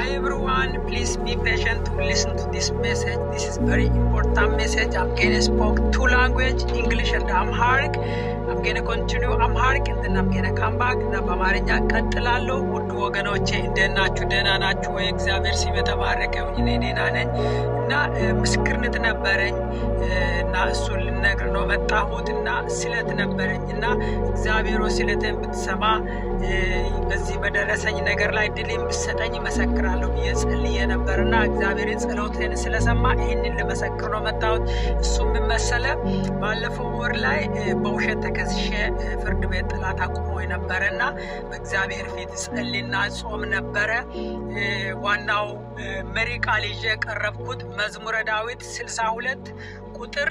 Hi everyone, please be patient to listen to this message. This is very important message. I'm gonna speak two language, English and Amharic. I'm gonna continue Amharic and then I'm gonna come back እና በአማርኛ ቀጥላለሁ። ውድ ወገኖቼ እንደናችሁ ደህና ናችሁ ወይ? እግዚአብሔር ስም የተባረከ ይሁን። እኔ ደህና ነኝ እና ምስክርነት ነበረኝ እና እሱን ልነግር ነው መጣሁት እና ስለት ነበረኝ እና እግዚአብሔር ስለትን ብትሰማ በዚህ በደረሰኝ ነገር ላይ ድልን ብትሰጠኝ መሰክራለሁ ብዬ ጸልዬ ነበርና እግዚአብሔር ጸሎቴን ስለሰማ ይሄንን ለመሰክር ነው መጣሁት። እሱ ምን መሰለ ባለፈው ወር ላይ በውሸት ተከስሼ ፍርድ ቤት ጥላት አቁሞኝ ነበርና በእግዚአብሔር ፊት ጸልይና ጾም ነበረ። ዋናው መሪ ቃል ይዤ ቀረብኩት መዝሙረ ዳዊት 62 ቁጥር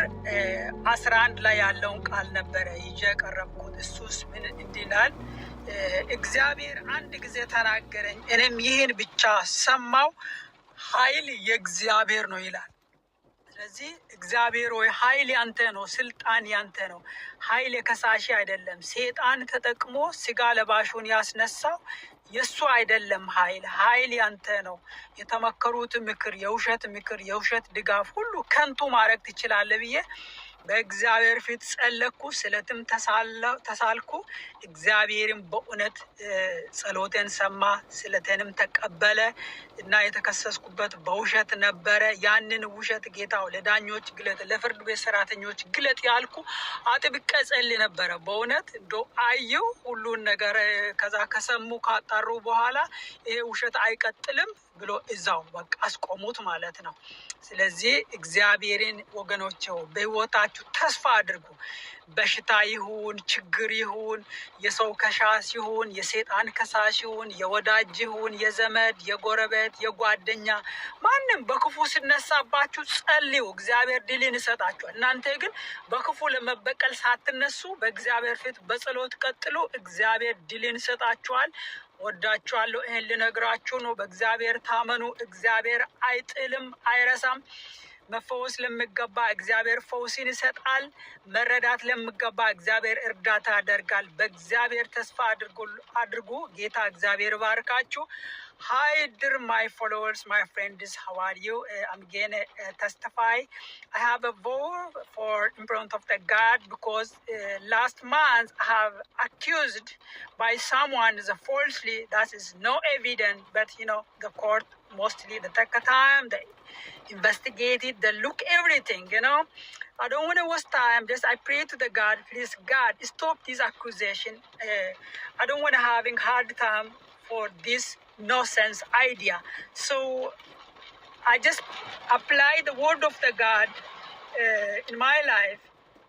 11 ላይ ያለውን ቃል ነበረ ይዤ ቀረብኩት። እሱስ ምን እንዲላል? እግዚአብሔር አንድ ጊዜ ተናገረኝ፣ እኔም ይህን ብቻ ሰማው፣ ኃይል የእግዚአብሔር ነው ይላል። ስለዚህ እግዚአብሔር ሆይ ኃይል ያንተ ነው፣ ስልጣን ያንተ ነው። ኃይል የከሳሽ አይደለም። ሰይጣን ተጠቅሞ ስጋ ለባሹን ያስነሳው የሱ አይደለም። ኃይል ያንተ ነው። የተመከሩት ምክር፣ የውሸት ምክር፣ የውሸት ድጋፍ ሁሉ ከንቱ ማድረግ ትችላለህ ብዬ በእግዚአብሔር ፊት ጸለኩ፣ ስለትም ተሳልኩ። እግዚአብሔርም በእውነት ጸሎቴን ሰማ፣ ስለቴንም ተቀበለ እና የተከሰስኩበት በውሸት ነበረ። ያንን ውሸት ጌታው ለዳኞች ግለጥ፣ ለፍርድ ቤት ሰራተኞች ግለጥ ያልኩ አጥብቄ ጸልይ ነበረ። በእውነት እንደው አየሁ ሁሉን ነገር። ከዛ ከሰሙ ካጣሩ በኋላ ይሄ ውሸት አይቀጥልም ብሎ እዛው በቃ አስቆሙት ማለት ነው። ስለዚህ እግዚአብሔርን ወገኖቼ በህይወታችሁ ተስፋ አድርጉ። በሽታ ይሁን፣ ችግር ይሁን፣ የሰው ከሳሽ ይሁን፣ የሰይጣን ከሳሽ ይሁን፣ የወዳጅ ይሁን፣ የዘመድ፣ የጎረቤት፣ የጓደኛ ማንም በክፉ ሲነሳባችሁ ጸልዩ፣ እግዚአብሔር ድልን ይሰጣችኋል። እናንተ ግን በክፉ ለመበቀል ሳትነሱ በእግዚአብሔር ፊት በጸሎት ቀጥሉ፣ እግዚአብሔር ድልን ይሰጣችኋል። ወዳችኋለሁ። ይሄን ልነግራችሁ ነው። በእግዚአብሔር ታመኑ። እግዚአብሔር አይጥልም፣ አይረሳም። መፈወስ ለሚገባ እግዚአብሔር ፈውስን ይሰጣል። መረዳት ለሚገባ እግዚአብሔር እርዳታ ያደርጋል። በእግዚአብሔር ተስፋ አድርጉ። ጌታ እግዚአብሔር ባርካችሁ። Hi dear my followers, my friends, how are you? I'm gonna testify. I have a vow for in front of the God because last month I have accused by someone falsely. That is no evidence, but the court mostly they take time, they investigated, they look everything. I don't want to waste time. Just I pray to the God, please God, stop this accusation. I don't want to having hard time for this nonsense idea. So I just apply the word of the God in my life.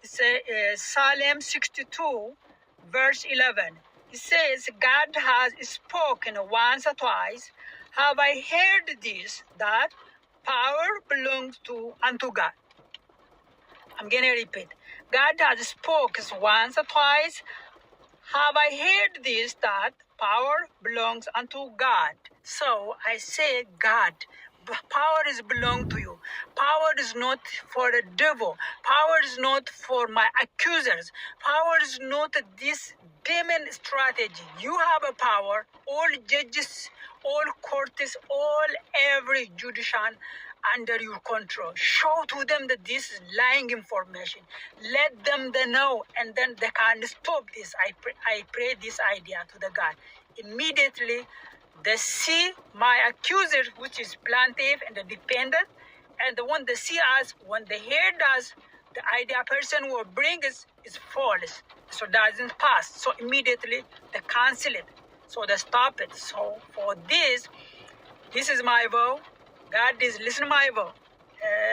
It's Psalm 62 verse 11. It says, God has spoken once or twice. Have I heard this, that power belongs unto God? I'm going to repeat. God has spoken once or twice. Have I heard this, that power belongs unto God? So I say, God, power is belong to you. Power is not for the devil. Power is not for my accusers. Power is not this demon strategy. You have a power. All judges, all courts, every judicial under your control. Show to them that this is lying information. Let them know, and then they can stop this. I pray this idea to the God. Immediately they see my accuser, which is plaintiff and the dependent, and the one they see us, when they hear us, the idea person will bring is false, so doesn't pass. So immediately they cancel it, so they stop it. So for this is my vow. God is listen to my vow.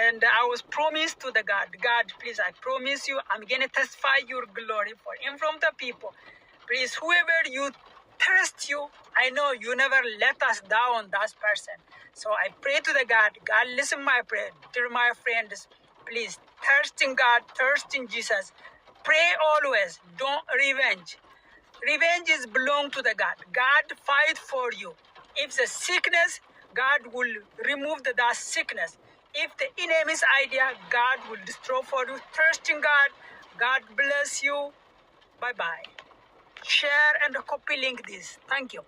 And I was promised to the God, please, I promise you, I'm going to testify your glory for in front of people. Please, whoever you trust you, I know you never let us down, that person. So I pray to the God, listen my prayer. Dear my friends, please, thirst in God, thirst in Jesus. Pray always, don't revenge. Revenge is belong to the God. God fight for you. If the sickness, God will remove that sickness. If the enemy's idea, God will destroy for you. Trust in God. God bless you. Bye-bye. Share and copy link this. Thank you.